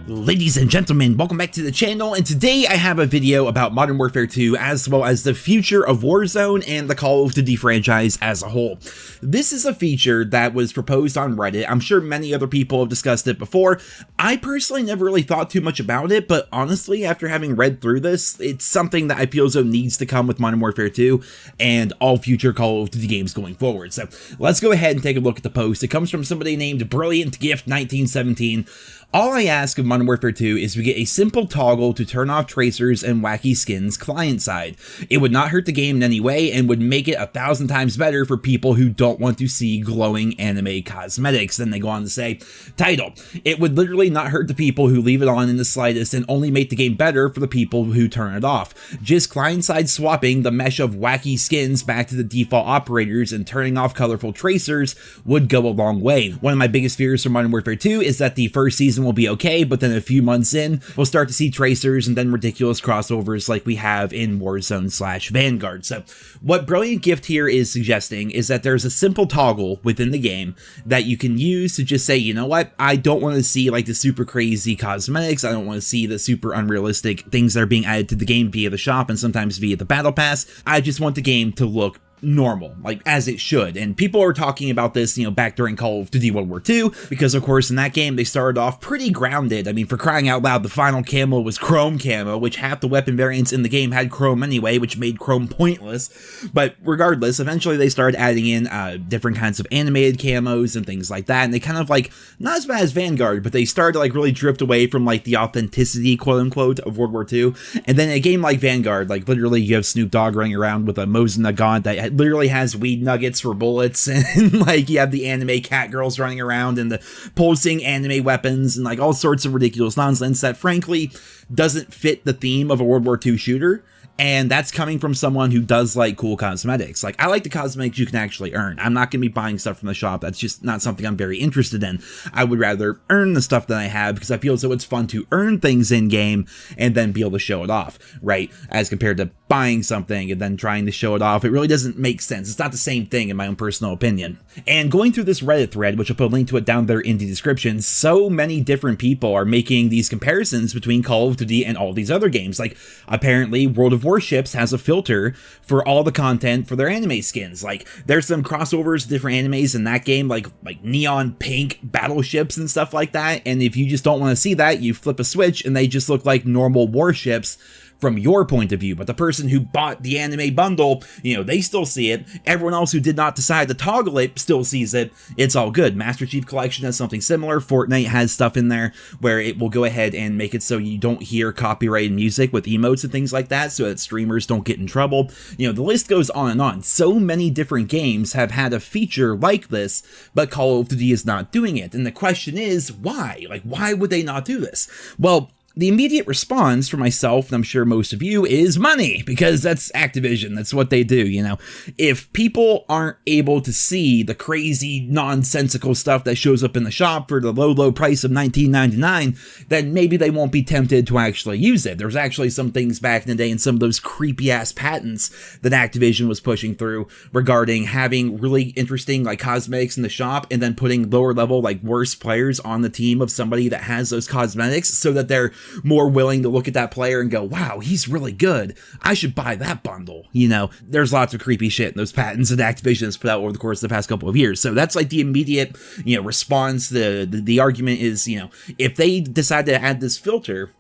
Ladies and gentlemen, welcome back to the channel, and today I have a video about Modern Warfare 2 as well as the future of Warzone and the Call of Duty franchise as a whole. This is a feature that was proposed on Reddit. I'm sure many other people have discussed it before. I personally never really thought too much about it, but honestly, after having read through this, it's something that I feel as though needs to come with Modern Warfare 2 and all future Call of Duty games going forward. So let's go ahead and take a look at the post. It comes from somebody named Brilliant Gift 1917. All I ask of Modern Warfare 2 is we get a simple toggle to turn off tracers and wacky skins client side. It would not hurt the game in any way and would make it 1,000 times better for people who don't want to see glowing anime cosmetics. Then they go on to say, title, it would literally not hurt the people who leave it on in the slightest and only make the game better for the people who turn it off. Just client side swapping the mesh of wacky skins back to the default operators and turning off colorful tracers would go a long way. One of my biggest fears for Modern Warfare 2 is that the first season will be okay, but then a few months in, we'll start to see tracers and then ridiculous crossovers like we have in Warzone / Vanguard. So what Brilliant Gift here is suggesting is that there's a simple toggle within the game that you can use to just say, you know what, I don't want to see like the super crazy cosmetics, I don't want to see the super unrealistic things that are being added to the game via the shop and sometimes via the battle pass. I just want the game to look normal, like as it should. And people are talking about this, you know, back during Call of Duty World War II, because of course in that game they started off pretty grounded. I mean, for crying out loud, the final camo was chrome camo, which half the weapon variants in the game had chrome anyway, which made chrome pointless. But regardless, eventually they started adding in different kinds of animated camos and things like that, and they kind of like, not as bad as Vanguard, but they started to like really drift away from like the authenticity, quote unquote, of World War II. And then a game like Vanguard, like literally you have Snoop Dogg running around with a Mosin Nagant that literally has weed nuggets for bullets, and like you have the anime cat girls running around and the pulsing anime weapons and like all sorts of ridiculous nonsense that frankly doesn't fit the theme of a World War II shooter. And that's coming from someone who does like cool cosmetics. Like, I like the cosmetics you can actually earn. I'm not going to be buying stuff from the shop. That's just not something I'm very interested in. I would rather earn the stuff that I have because I feel as though it's fun to earn things in game and then be able to show it off, right? As compared to buying something and then trying to show it off. It really doesn't make sense. It's not the same thing in my own personal opinion. And going through this Reddit thread, which I'll put a link to it down there in the description, so many different people are making these comparisons between Call of Duty and all these other games. Like, apparently World of Warships has a filter for all the content for their anime skins. Like, there's some crossovers, different animes in that game, like neon pink battleships and stuff like that. And if you just don't want to see that, you flip a switch and they just look like normal warships from your point of view. But the person who bought the anime bundle, you know, they still see it. Everyone else who did not decide to toggle it still sees it. It's all good. Master Chief Collection has something similar. Fortnite has stuff in there where it will go ahead and make it so you don't hear copyrighted music with emotes and things like that, so that streamers don't get in trouble. You know, the list goes on and on. So many different games have had a feature like this, but Call of Duty is not doing it. And the question is, why? Like, why would they not do this? Well, the immediate response for myself, and I'm sure most of you, is money, because that's Activision. That's what they do, you know. If people aren't able to see the crazy, nonsensical stuff that shows up in the shop for the low price of $19.99, then maybe they won't be tempted to actually use it. There's actually some things back in the day and some of those creepy-ass patents that Activision was pushing through regarding having really interesting, like, cosmetics in the shop and then putting lower-level, like, worse players on the team of somebody that has those cosmetics so that they're more willing to look at that player and go, wow, he's really good, I should buy that bundle. You know, there's lots of creepy shit in those patents that Activision has put out over the course of the past couple of years. So that's like the immediate, you know, response. The argument is, you know, if they decide to add this filter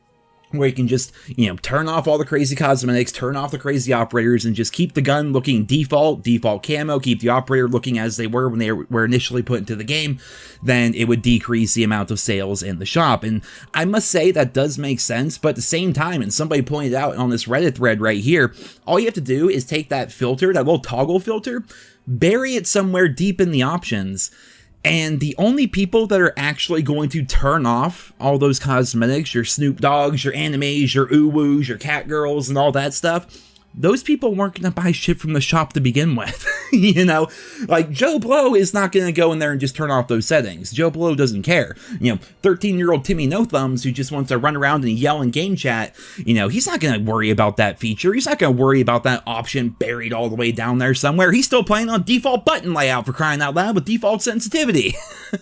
where you can just, you know, turn off all the crazy cosmetics, turn off the crazy operators, and just keep the gun looking default camo, keep the operator looking as they were when they were initially put into the game, then it would decrease the amount of sales in the shop. And I must say that does make sense, but at the same time, and somebody pointed out on this Reddit thread right here, all you have to do is take that filter, that little toggle filter, bury it somewhere deep in the options, and the only people that are actually going to turn off all those cosmetics, your Snoop Doggs, your animes, your uwoos, your cat girls, and all that stuff, those people weren't going to buy shit from the shop to begin with. You know, like Joe Blow is not going to go in there and just turn off those settings. Joe Blow doesn't care. 13-year-old Timmy No Thumbs who just wants to run around and yell in game chat, he's not going to worry about that feature. He's not going to worry about that option buried all the way down there somewhere. He's still playing on default button layout, for crying out loud, with default sensitivity.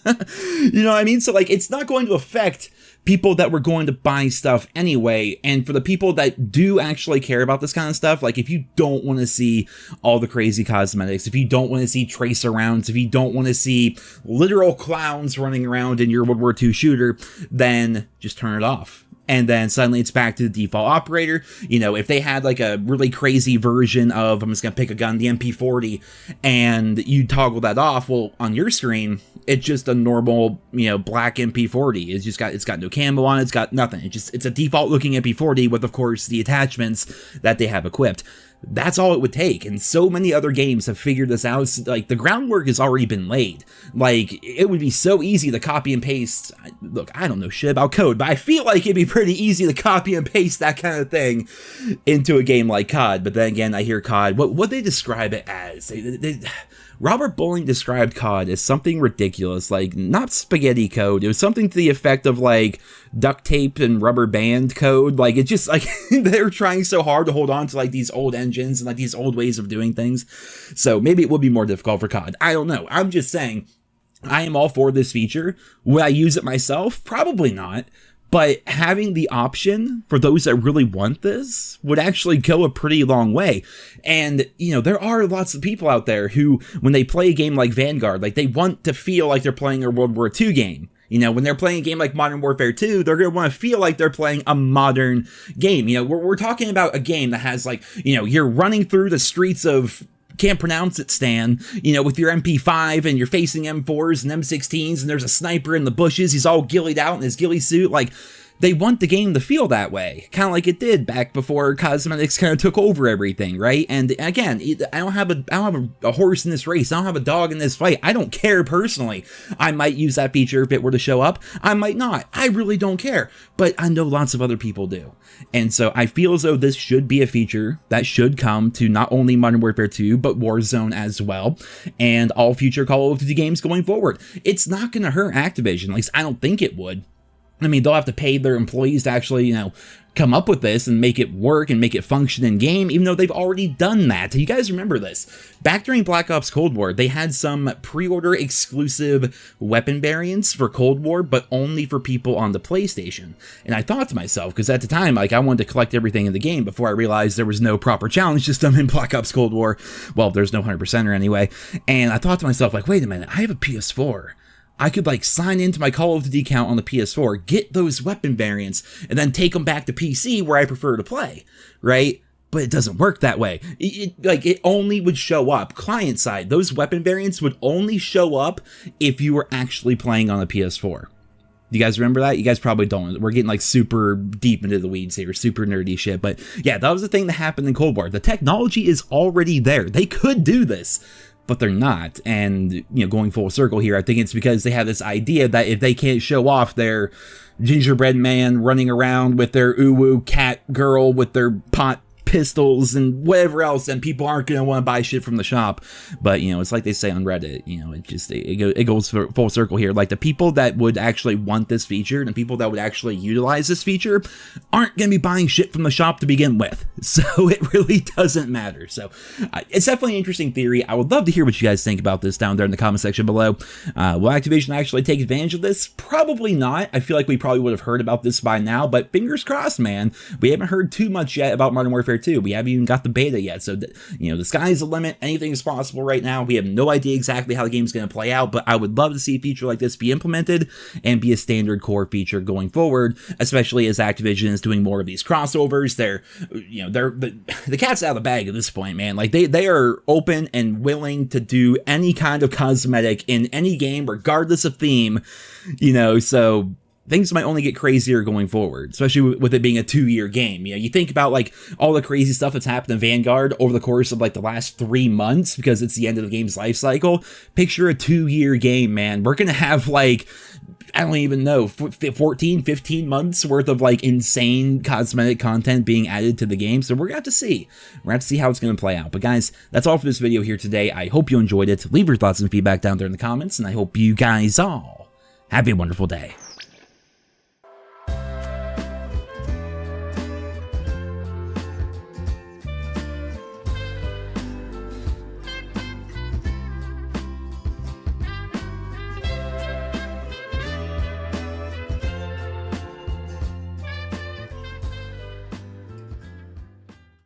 You know what I mean? So, like, it's not going to affect people that were going to buy stuff anyway. And for the people that do actually care about this kind of stuff, like, if you don't want to see all the crazy cosmetics, if you don't want to see tracer rounds, if you don't want to see literal clowns running around in your World War II shooter, then just turn it off. And then suddenly it's back to the default operator. If they had like a really crazy version of, I'm just going to pick a gun, the MP40, and you toggle that off, well, on your screen, it's just a normal, black MP40. It's got no camo on it. It's got nothing. It's a default looking MP40 with, of course, the attachments that they have equipped. That's all it would take, and so many other games have figured this out. Like, the groundwork has already been laid. Like, it would be so easy to copy and paste. Look, I don't know shit about code, but I feel like it'd be pretty easy to copy and paste that kind of thing into a game like COD. But then again, I hear COD, what they describe it as, Robert Bowling described COD as something ridiculous, like, not spaghetti code. It was something to the effect of, like, duct tape and rubber band code. Like, it's just, like, they're trying so hard to hold on to, like, these old engines and, like, these old ways of doing things. So maybe it will be more difficult for COD. I don't know. I'm just saying, I am all for this feature. Would I use it myself? Probably not. But having the option for those that really want this would actually go a pretty long way. And, there are lots of people out there who, when they play a game like Vanguard, like, they want to feel like they're playing a World War II game. When they're playing a game like Modern Warfare 2, they're going to want to feel like they're playing a modern game. We're talking about a game that has, like, you're running through the streets of, can't pronounce it, Stan, with your MP5 and you're facing M4s and M16s and there's a sniper in the bushes. He's all gillied out in his ghillie suit. Like, they want the game to feel that way, kind of like it did back before cosmetics kind of took over everything, right? And again, I don't have a horse in this race. I don't have a dog in this fight. I don't care personally. I might use that feature if it were to show up. I might not. I really don't care. But I know lots of other people do. And so I feel as though this should be a feature that should come to not only Modern Warfare 2, but Warzone as well, and all future Call of Duty games going forward. It's not going to hurt Activision. At least I don't think it would. I mean, they'll have to pay their employees to actually, come up with this and make it work and make it function in game, even though they've already done that. You guys remember this? Back during Black Ops Cold War, they had some pre-order exclusive weapon variants for Cold War, but only for people on the PlayStation. And I thought to myself, because at the time, like, I wanted to collect everything in the game before I realized there was no proper challenge system in Black Ops Cold War. Well, there's no 100%er anyway. And I thought to myself, like, wait a minute, I have a PS4. I could, like, sign into my Call of Duty account on the PS4, get those weapon variants, and then take them back to PC where I prefer to play, right? But it doesn't work that way. It only would show up client side. Those weapon variants would only show up if you were actually playing on a PS4. Do you guys remember that? You guys probably don't. We're getting, like, super deep into the weeds here, super nerdy shit. But yeah, that was the thing that happened in Cold War. The technology is already there. They could do this, but they're not. And, going full circle here, I think it's because they have this idea that if they can't show off their gingerbread man running around with their uwu cat girl with their pot pistols and whatever else, then people aren't going to want to buy shit from the shop. But, it's like they say on Reddit, it goes full circle here. Like, the people that would actually want this feature and the people that would actually utilize this feature aren't going to be buying shit from the shop to begin with. So it really doesn't matter. So it's definitely an interesting theory. I would love to hear what you guys think about this down there in the comment section below. Will Activision actually take advantage of this? Probably not. I feel like we probably would have heard about this by now, but fingers crossed, man. We haven't heard too much yet about Modern Warfare 2. We haven't even got the beta yet, so the sky's the limit. Anything is possible right now. We have no idea exactly how the game's going to play out, but I would love to see a feature like this be implemented and be a standard core feature going forward, especially as Activision is doing more of these crossovers. They're the cat's out of the bag at this point, man. Like, they are open and willing to do any kind of cosmetic in any game, regardless of theme, so things might only get crazier going forward, especially with it being a 2-year game. You know, you think about like all the crazy stuff that's happened in Vanguard over the course of like the last 3 months, because it's the end of the game's life cycle. Picture a 2-year game, man. We're gonna have like, I don't even know, 14, 15 months worth of like insane cosmetic content being added to the game. So we're gonna have to see. We're gonna have to see how it's gonna play out. But guys, that's all for this video here today. I hope you enjoyed it. Leave your thoughts and feedback down there in the comments, and I hope you guys all have a wonderful day.